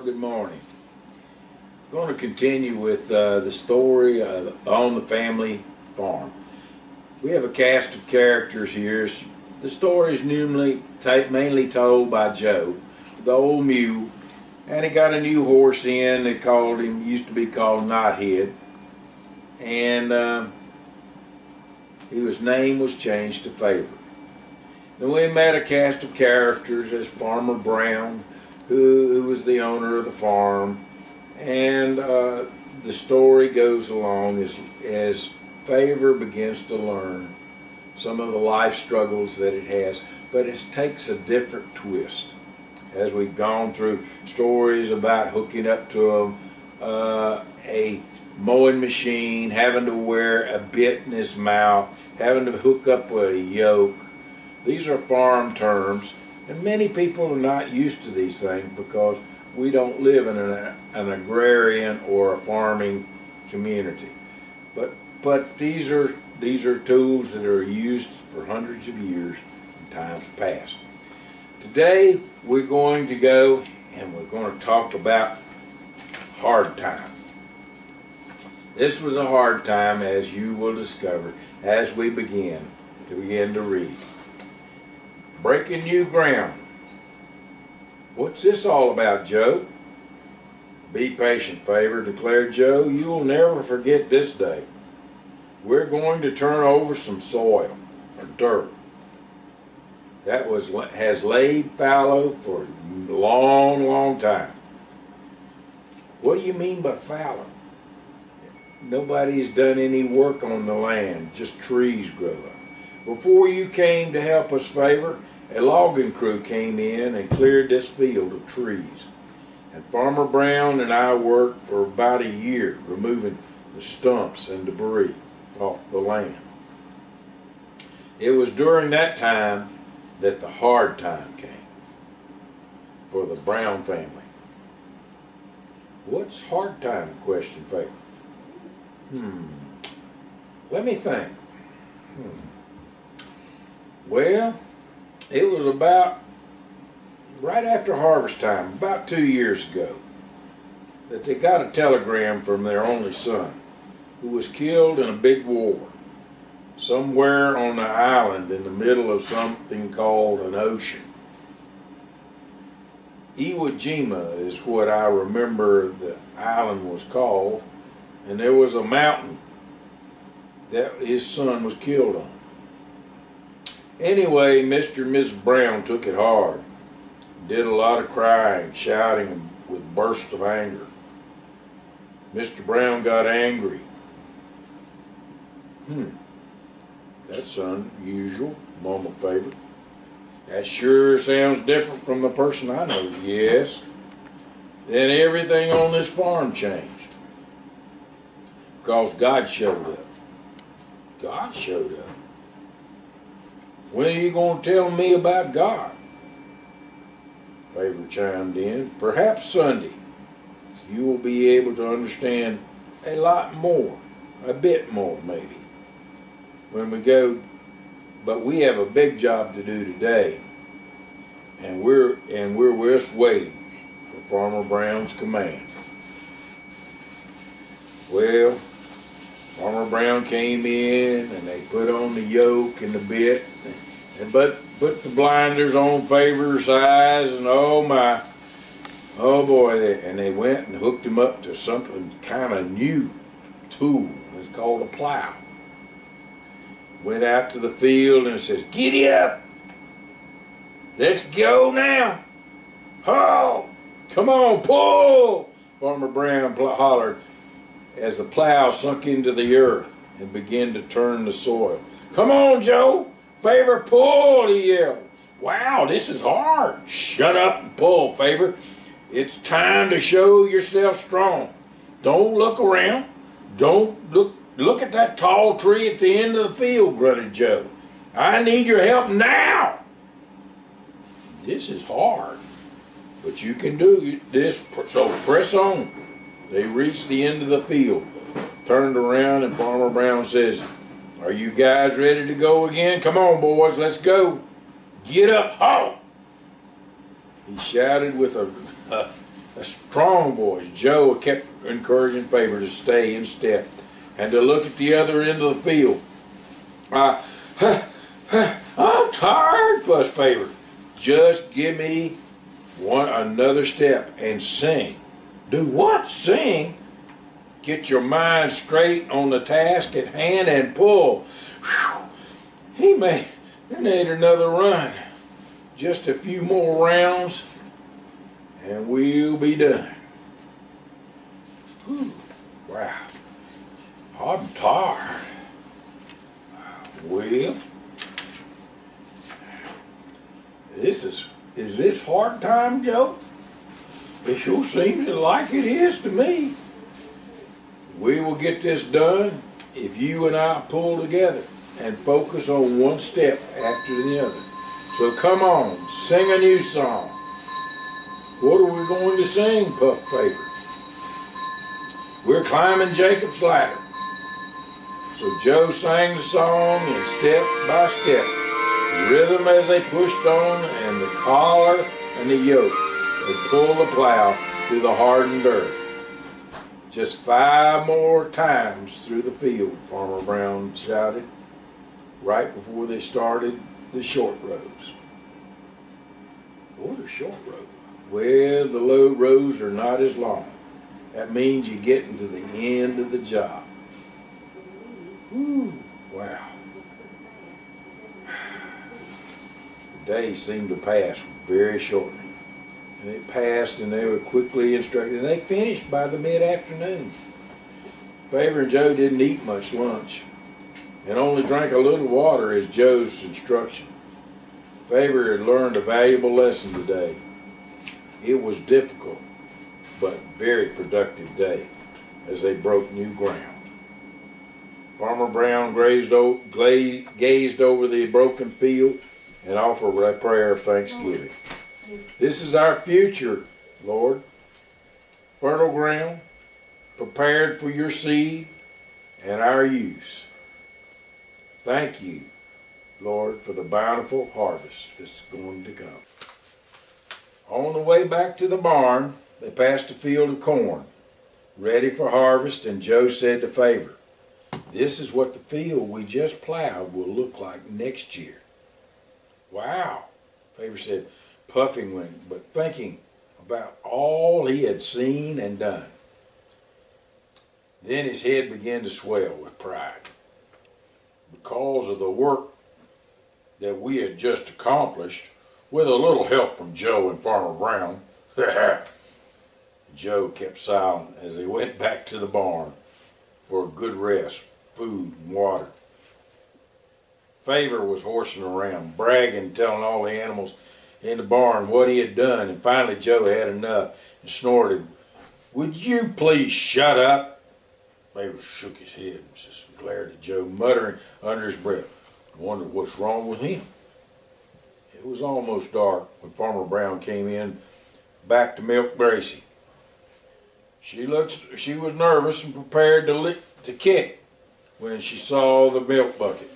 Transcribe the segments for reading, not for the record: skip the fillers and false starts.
good morning. I'm going to continue with the story on the family farm. We have a cast of characters here. The story is mainly told by Joe, the old mule, and he got a new horse in. They used to be called Knothead, and his name was changed to Favor. Then we met a cast of characters as Farmer Brown, who was the owner of the farm, and the story goes along as Favor begins to learn some of the life struggles that it has, but it takes a different twist as we've gone through stories about hooking up to a mowing machine, having to wear a bit in his mouth, having to hook up with a yoke. These are farm terms, and many people are not used to these things because we don't live in an agrarian or a farming community. But these are tools that are used for hundreds of years in times past. Today we're going to go and we're going to talk about hard time. This was a hard time, as you will discover as we begin to read. Breaking new ground. What's this all about, Joe? Be patient, Favor, declared Joe. You will never forget this day. We're going to turn over some soil, or dirt. That was what has laid fallow for a long, long time. What do you mean by fallow? Nobody's done any work on the land, just trees grow up. Before you came to help us, Favor, a logging crew came in and cleared this field of trees. And Farmer Brown and I worked for about a year removing the stumps and debris off the land. It was during that time that the hard time came for the Brown family. What's hard time? Questioned Favor. Let me think. Well, it was about right after harvest time, about 2 years ago, that they got a telegram from their only son, who was killed in a big war somewhere on the island in the middle of something called an ocean. Iwo Jima is what I remember the island was called, and there was a mountain that his son was killed on. Anyway, Mr. and Mrs. Brown took it hard, did a lot of crying, shouting with bursts of anger. Mr. Brown got angry. That's unusual, mumbled Favor. That sure sounds different from the person I know. Yes. Then everything on this farm changed. Because God showed up. God showed up. When are you going to tell me about God? Favor chimed in. Perhaps Sunday. You will be able to understand a lot more. A bit more, maybe. When we go, but we have a big job to do today. And we're just waiting for Farmer Brown's command. Well, Farmer Brown came in and they put on the yoke and the bit and put the blinders on Favor's eyes, and oh boy, and they went and hooked him up to something kind of new tool. It's called a plow. Went out to the field and it says, "Giddy up! Let's go now! Oh, come on, pull!" Farmer Brown hollered as the plow sunk into the earth and began to turn the soil. "Come on, Joe! Favor, pull!" he yelled. "Wow, this is hard." "Shut up and pull, Favor. It's time to show yourself strong. Don't look around. Don't look at that tall tree at the end of the field," grunted Joe. "I need your help now." "This is hard, but you can do this, so press on." They reached the end of the field, turned around, and Farmer Brown says, "Are you guys ready to go again? Come on, boys, let's go. Get up, ho!" He shouted with a strong voice. Joe kept encouraging Favor to stay in step and to look at the other end of the field. I'm tired, fussed Favor. Just give me another step and sing. Do what? Sing? Get your mind straight on the task at hand and pull. Whew. He made another run. Just a few more rounds and we'll be done. Whew. Wow. I'm tired. Well, is this hard time, Joe? It sure seems like it is to me. We will get this done if you and I pull together and focus on one step after the other. So come on, sing a new song. What are we going to sing, Puff Favor? We're climbing Jacob's ladder. So Joe sang the song in step by step, the rhythm as they pushed on, and the collar and the yoke would pull the plow through the hardened earth. Just 5 more times through the field, Farmer Brown shouted, right before they started the short rows. What are short rows? Well, the low rows are not as long. That means you're getting to the end of the job. Whew, wow. The day seemed to pass very shortly. And it passed and they were quickly instructed. And they finished by the mid-afternoon. Favor and Joe didn't eat much lunch and only drank a little water as Joe's instruction. Favor had learned a valuable lesson today. It was difficult, but very productive day as they broke new ground. Farmer Brown gazed over the broken field and offered a prayer of thanksgiving. This is our future, Lord. Fertile ground, prepared for your seed and our use. Thank you, Lord, for the bountiful harvest that's going to come. On the way back to the barn, they passed a field of corn, ready for harvest, and Joe said to Favor, "This is what the field we just plowed will look like next year." Wow, Favor said, puffing but thinking about all he had seen and done. Then his head began to swell with pride. Because of the work that we had just accomplished, with a little help from Joe and Farmer Brown. Joe kept silent as they went back to the barn for a good rest, food, and water. Favor was horsing around, bragging, telling all the animals in the barn what he had done, and finally Joe had enough and snorted, "Would you please shut up?" Favor shook his head and just glared at Joe, muttering under his breath. I wondered what's wrong with him. It was almost dark when Farmer Brown came in back to milk Gracie. She was nervous and prepared to kick when she saw the milk bucket.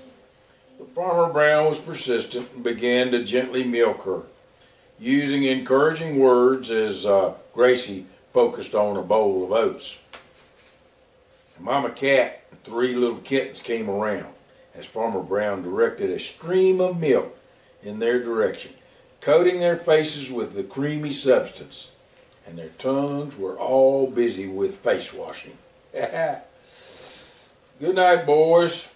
But Farmer Brown was persistent and began to gently milk her, using encouraging words as Gracie focused on a bowl of oats. And Mama Cat and 3 little kittens came around as Farmer Brown directed a stream of milk in their direction, coating their faces with the creamy substance, and their tongues were all busy with face washing. "Good night, boys,"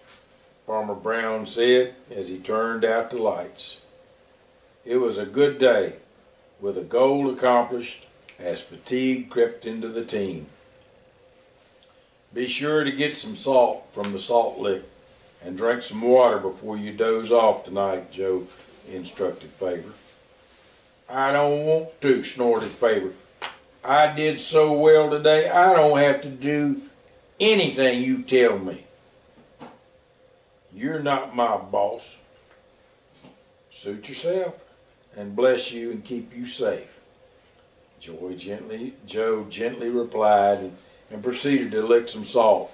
Farmer Brown said as he turned out the lights. It was a good day, with a goal accomplished as fatigue crept into the team. "Be sure to get some salt from the salt lick and drink some water before you doze off tonight," Joe instructed Favor. "I don't want to," snorted Favor. "I did so well today, I don't have to do anything you tell me." "You're not my boss." "Suit yourself, and bless you and keep you safe," Joe gently replied and proceeded to lick some salt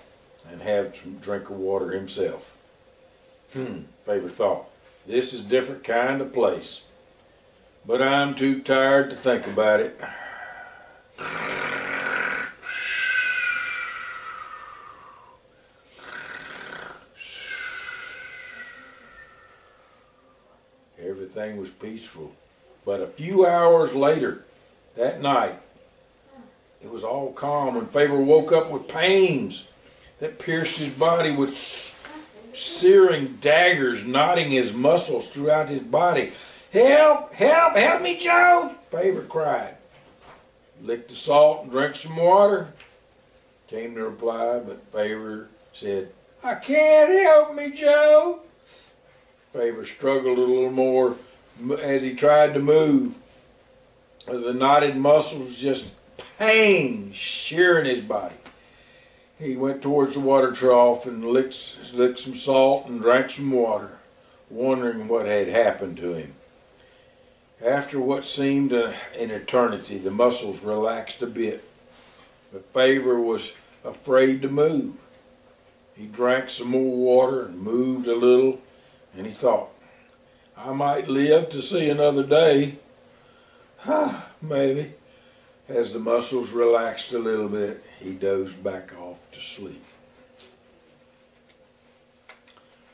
and have some drink of water himself. Favor thought, this is a different kind of place, but I'm too tired to think about it. everything was peaceful. But a few hours later, that night, it was all calm when Favor woke up with pains that pierced his body with searing daggers, knotting his muscles throughout his body. "Help! Help! Help me, Joe!" Favor cried. Licked the salt and drank some water. Came the reply, but Favor said, "I can't help me, Joe." Favor struggled a little more as he tried to move. The knotted muscles just pain shearing his body. He went towards the water trough and licked some salt and drank some water, wondering what had happened to him. After what seemed an eternity, the muscles relaxed a bit, but Favor was afraid to move. He drank some more water and moved a little, and he thought, "I might live to see another day." Maybe. As the muscles relaxed a little bit, he dozed back off to sleep.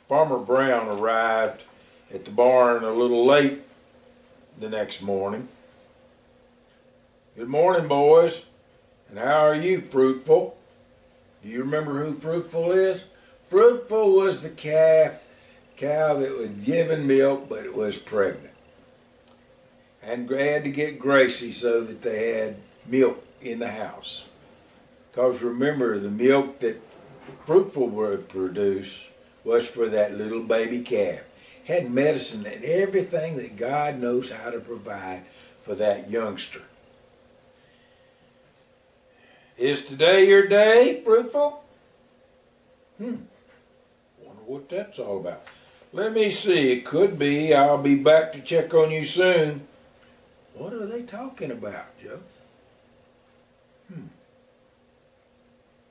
Farmer Brown arrived at the barn a little late the next morning. "Good morning, boys. And how are you, Fruitful?" Do you remember who Fruitful is? Fruitful was the cow that was giving milk, but it was pregnant. And had to get Gracie so that they had milk in the house. Because remember, the milk that Fruitful would produce was for that little baby calf. Had medicine and everything that God knows how to provide for that youngster. "Is today your day, Fruitful?" Wonder what that's all about. "Let me see, it could be. I'll be back to check on you soon." What are they talking about, Joe?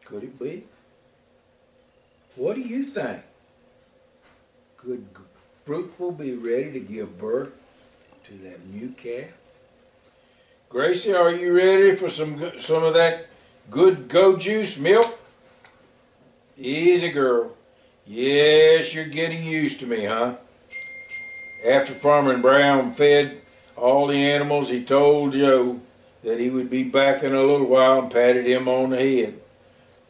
Could it be? What do you think? Could Fruitful be ready to give birth to that new calf? Gracie, are you ready for some of that good goat juice milk? Easy, girl. Yes, you're getting used to me, huh? After Farmer Brown fed all the animals, he told Joe that he would be back in a little while and patted him on the head.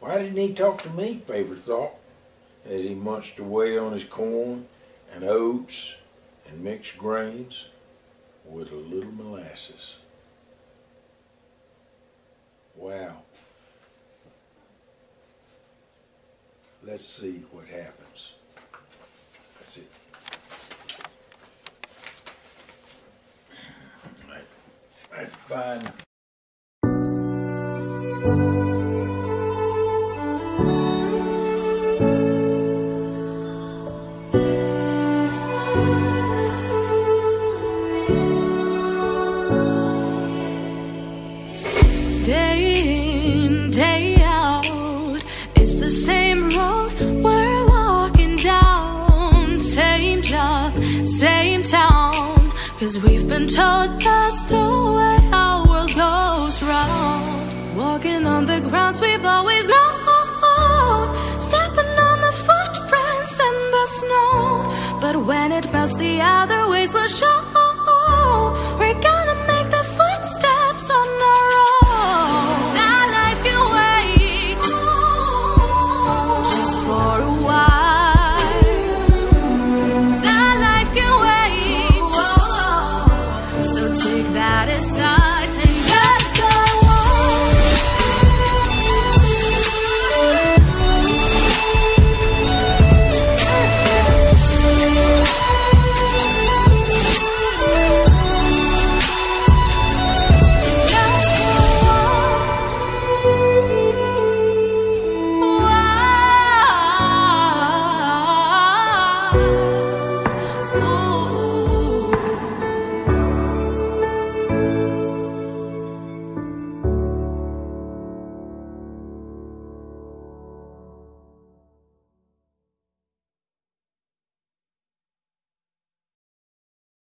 Why didn't he talk to me, Favor thought, as he munched away on his corn and oats and mixed grains with a little molasses. Wow. Let's see what happens. That's it. I'd find... Day in, day out, it's the same road we're walking down. Same job, same town, 'cause we've been told that's the way our world goes round. Walking on the grounds we've always